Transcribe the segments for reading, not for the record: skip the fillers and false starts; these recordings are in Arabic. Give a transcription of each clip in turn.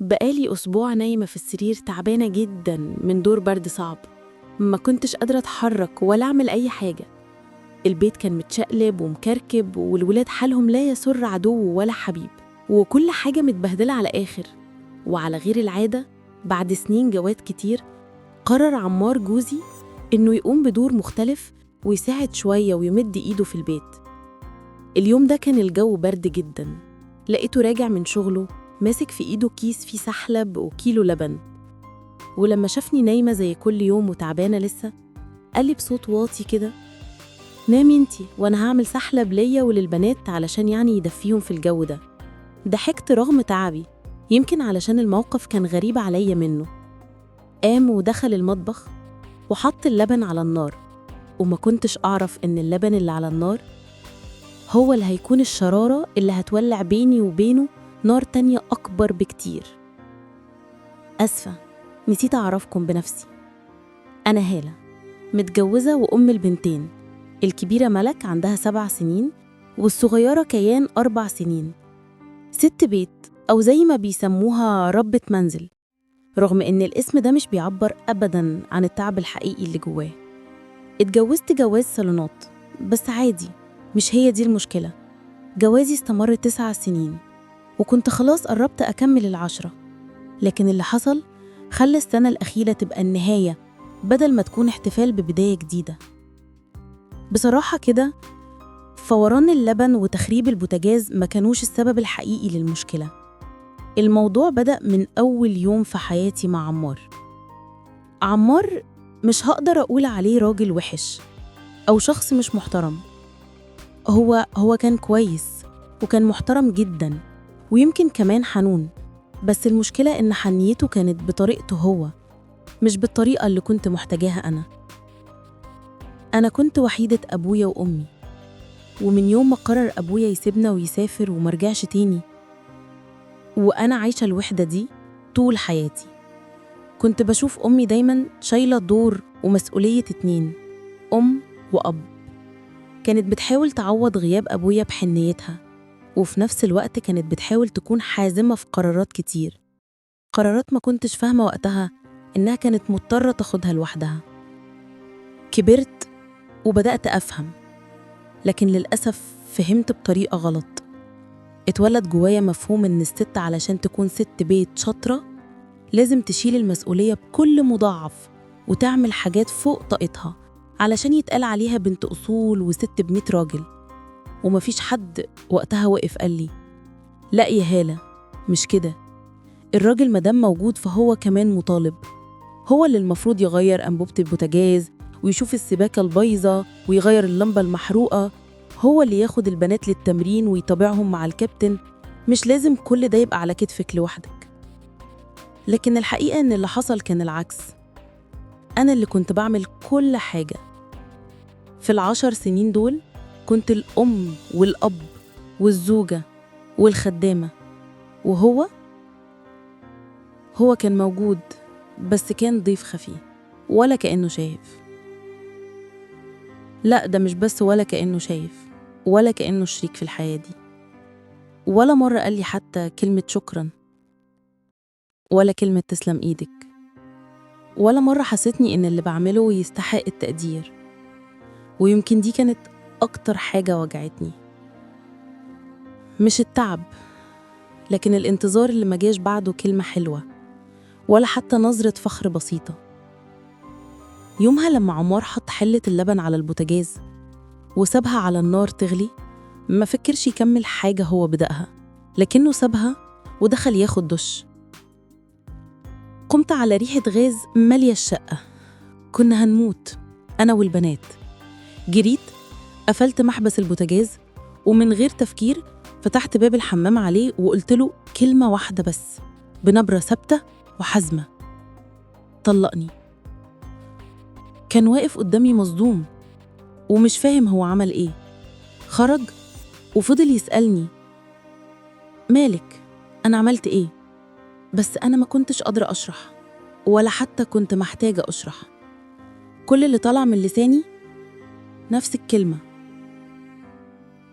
بقالي أسبوع نايمة في السرير تعبانة جدا من دور برد صعب. ما كنتش قادرة أتحرك ولا أعمل أي حاجة. البيت كان متشقلب ومكركب والولاد حالهم لا يسر عدو ولا حبيب، وكل حاجة متبهدلة على آخر. وعلى غير العادة، بعد سنين جواز كتير، قرر عمار جوزي إنه يقوم بدور مختلف ويساعد شوية ويمد إيده في البيت. اليوم ده كان الجو برد جدا. لقيته راجع من شغله ماسك في إيده كيس فيه سحلب وكيلو لبن، ولما شافني نايمة زي كل يوم وتعبانة لسه، قال لي بصوت واطي كده: نامي انتي وأنا هعمل سحلب ليا وللبنات علشان يعني يدفيهم في الجو ده. ضحكت رغم تعبي، يمكن علشان الموقف كان غريب عليا منه. قام ودخل المطبخ وحط اللبن على النار، وما كنتش أعرف إن اللبن اللي على النار هو اللي هيكون الشرارة اللي هتولع بيني وبينه نار تانية أكبر بكتير. أسفة، نسيت أعرفكم بنفسي. أنا هالة، متجوزة وأم البنتين. الكبيرة ملك عندها 7 سنين، والصغيرة كيان 4 سنين. ست بيت، أو زي ما بيسموها ربة منزل، رغم إن الاسم ده مش بيعبر أبداً عن التعب الحقيقي اللي جواه. اتجوزت جواز صالونات، بس عادي، مش هي دي المشكلة. جوازي استمر 9 سنين، وكنت خلاص قربت أكمل 10، لكن اللي حصل خلى السنة الأخيرة تبقى النهاية بدل ما تكون احتفال ببداية جديدة. بصراحة كده، فوران اللبن وتخريب البوتاجاز ما كانوش السبب الحقيقي للمشكلة. الموضوع بدأ من أول يوم في حياتي مع عمار. عمار مش هقدر أقول عليه راجل وحش أو شخص مش محترم. هو كان كويس وكان محترم جدا، ويمكن كمان حنون، بس المشكلة إن حنيته كانت بطريقته هو، مش بالطريقة اللي كنت محتاجاها أنا كنت وحيدة أبويا وأمي، ومن يوم ما قرر أبويا يسيبنا ويسافر ومرجعش تاني، وأنا عايشة الوحدة دي طول حياتي. كنت بشوف أمي دايماً شايلة دور ومسؤولية 2، أم وأب. كانت بتحاول تعوض غياب أبويا بحنيتها، وفي نفس الوقت كانت بتحاول تكون حازمة في قرارات كتير، قرارات ما كنتش فاهمة وقتها إنها كانت مضطرة تاخدها لوحدها. كبرت وبدأت أفهم، لكن للأسف فهمت بطريقة غلط. اتولد جوايا مفهوم إن الست علشان تكون ست بيت شاطرة لازم تشيل المسؤولية بكل مضاعف وتعمل حاجات فوق طاقتها علشان يتقال عليها بنت أصول وست ب100 راجل. ومفيش حد وقتها وقف قال لي: لا يا هالة، مش كده. الراجل مادام موجود فهو كمان مطالب، هو اللي المفروض يغير أنبوبة البوتاجاز ويشوف السباكة البايظة ويغير اللمبة المحروقة، هو اللي ياخد البنات للتمرين ويتابعهم مع الكابتن. مش لازم كل ده يبقى على كتفك لوحدك. لكن الحقيقة إن اللي حصل كان العكس. أنا اللي كنت بعمل كل حاجة. في 10 سنين دول كنت الأم والأب والزوجة والخدامة، وهو كان موجود، بس كان ضيف خفي، ولا كأنه شايف. لا، ده مش بس ولا كأنه شايف، ولا كأنه شريك في الحياة دي. ولا مرة قال لي حتى كلمة شكراً، ولا كلمة تسلم إيدك، ولا مرة حسيتني إن اللي بعمله يستحق التقدير. ويمكن دي كانت أكتر حاجة وجعتني، مش التعب، لكن الانتظار اللي ما جاش بعده كلمة حلوة ولا حتى نظرة فخر بسيطة. يومها لما عمار حط حلة اللبن على البوتاجاز وسابها على النار تغلي، ما فكرش يكمل حاجة هو بدأها، لكنه سابها ودخل ياخد دش. قمت على ريحة غاز مالية الشقة، كنا هنموت أنا والبنات. جريت قفلت محبس البوتاجاز، ومن غير تفكير فتحت باب الحمام عليه وقلت له كلمة واحدة بس بنبرة ثابتة وحازمة: طلقني. كان واقف قدامي مصدوم ومش فاهم هو عمل إيه. خرج وفضل يسألني: مالك؟ أنا عملت إيه؟ بس أنا ما كنتش قادرة أشرح، ولا حتى كنت محتاجة أشرح. كل اللي طلع من لساني نفس الكلمة: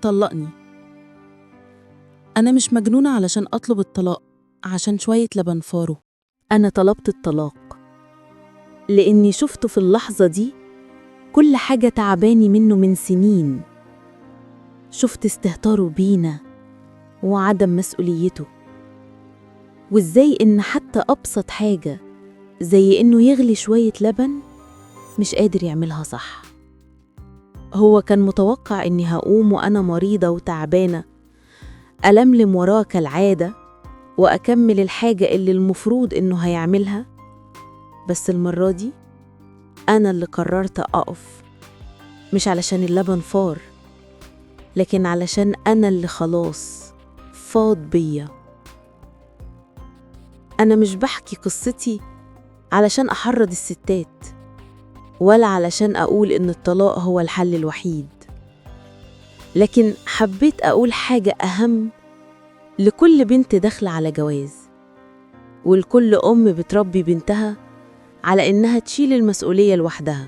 طلقني. أنا مش مجنونة علشان أطلب الطلاق، عشان شوية لبن فارو. أنا طلبت الطلاق لأني شفته في اللحظة دي كل حاجة تعباني منه من سنين. شفت استهتاره بينا وعدم مسؤوليته، وإزاي إن حتى أبسط حاجة زي إنه يغلي شوية لبن مش قادر يعملها صح. هو كان متوقع إني هقوم وأنا مريضة وتعبانة ألملم وراه كالعادة وأكمل الحاجة اللي المفروض إنه هيعملها، بس المرة دي أنا اللي قررت أقف، مش علشان اللبن فار، لكن علشان أنا اللي خلاص فاض بيا. أنا مش بحكي قصتي علشان أحرض الستات ولا علشان أقول إن الطلاق هو الحل الوحيد، لكن حبيت أقول حاجة أهم لكل بنت داخلة على جواز، ولكل أم بتربي بنتها على إنها تشيل المسؤولية لوحدها.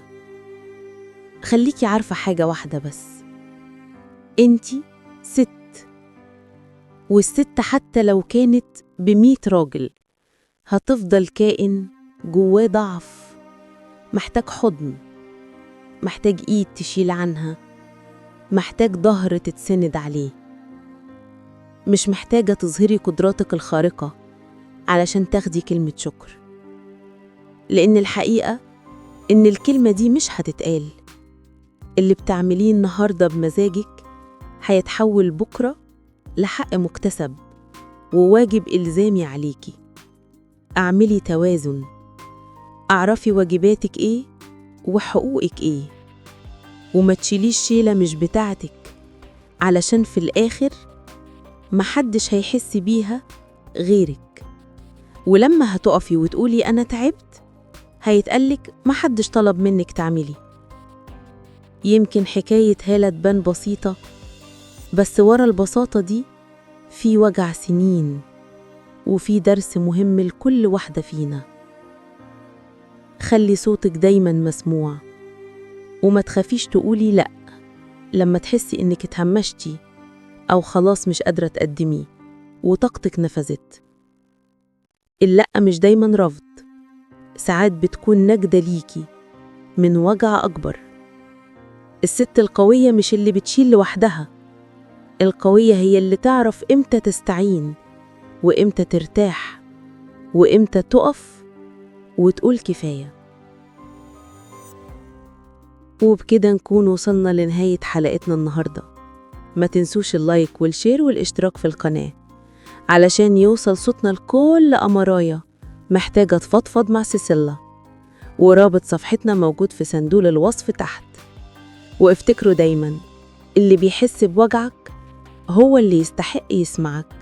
خليكي عارفة حاجة واحدة بس، انتي ست، والست حتى لو كانت ب100 راجل هتفضل كائن جواه ضعف، محتاج حضن، محتاج ايد تشيل عنها، محتاج ظهر تتسند عليه. مش محتاجة تظهري قدراتك الخارقة علشان تاخدي كلمة شكر، لأن الحقيقة إن الكلمة دي مش هتتقال. اللي بتعمليه النهاردة بمزاجك هيتحول بكرة لحق مكتسب وواجب إلزامي عليكي. اعملي توازن، اعرفي واجباتك ايه وحقوقك ايه، وما تشيليش شيلة مش بتاعتك، علشان في الآخر محدش هيحس بيها غيرك. ولما هتقفي وتقولي أنا تعبت هيتقالك محدش طلب منك تعملي. يمكن حكاية هالة تبان بسيطة، بس ورا البساطة دي في وجع سنين وفي درس مهم لكل واحدة فينا. خلي صوتك دايما مسموع، وما تخافيش تقولي لأ لما تحسي إنك اتهمشتي أو خلاص مش قادرة تقدميه وطاقتك نفذت. اللأ مش دايما رفض، ساعات بتكون نجدة ليكي من وجع أكبر. الست القوية مش اللي بتشيل لوحدها، القوية هي اللي تعرف إمتى تستعين وإمتى ترتاح وإمتى تقف وتقول كفاية. وبكده نكون وصلنا لنهاية حلقتنا النهاردة. ما تنسوش اللايك والشير والاشتراك في القناة علشان يوصل صوتنا لكل أمرايا محتاجة تفضفض مع سيسيلا. ورابط صفحتنا موجود في صندوق الوصف تحت. وافتكروا دايما اللي بيحس بوجعك هو اللي يستحق يسمعك.